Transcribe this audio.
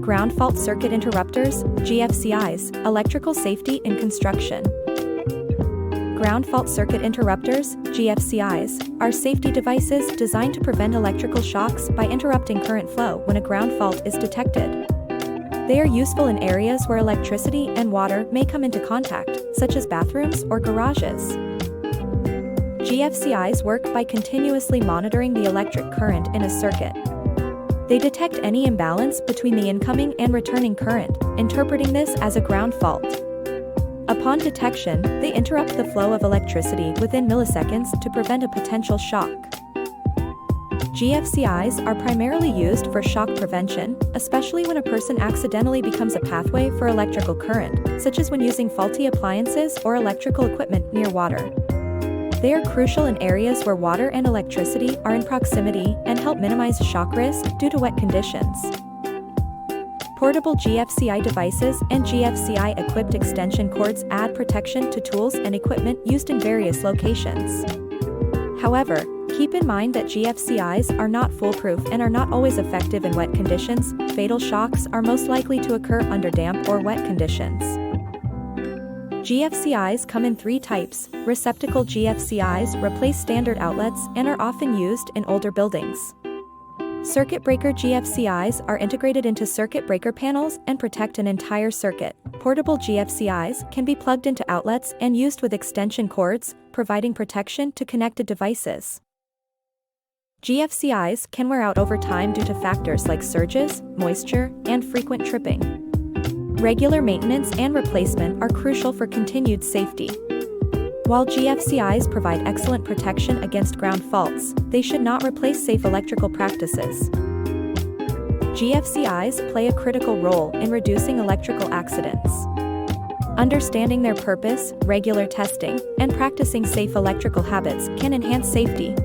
Ground fault circuit interrupters, GFCIs, electrical safety in construction. Ground fault circuit interrupters, GFCIs, are safety devices designed to prevent electrical shocks by interrupting current flow when a ground fault is detected. They are useful in areas where electricity and water may come into contact, such as bathrooms or garages. GFCIs work by continuously monitoring the electric current in a circuit. They detect any imbalance between the incoming and returning current, interpreting this as a ground fault. Upon detection, they interrupt the flow of electricity within milliseconds to prevent a potential shock. GFCIs are primarily used for shock prevention, especially when a person accidentally becomes a pathway for electrical current, such as when using faulty appliances or electrical equipment near water. They are crucial in areas where water and electricity are in proximity and help minimize shock risk due to wet conditions. Portable GFCI devices and GFCI-equipped extension cords add protection to tools and equipment used in various locations. However, keep in mind that GFCIs are not foolproof and are not always effective in wet conditions. Fatal shocks are most likely to occur under damp or wet conditions. GFCIs come in three types. Receptacle GFCIs replace standard outlets and are often used in older buildings. Circuit breaker GFCIs are integrated into circuit breaker panels and protect an entire circuit. Portable GFCIs can be plugged into outlets and used with extension cords, providing protection to connected devices. GFCIs can wear out over time due to factors like surges, moisture, and frequent tripping. Regular maintenance and replacement are crucial for continued safety. While GFCIs provide excellent protection against ground faults, they should not replace safe electrical practices. GFCIs play a critical role in reducing electrical accidents. Understanding their purpose, regular testing, and practicing safe electrical habits can enhance safety,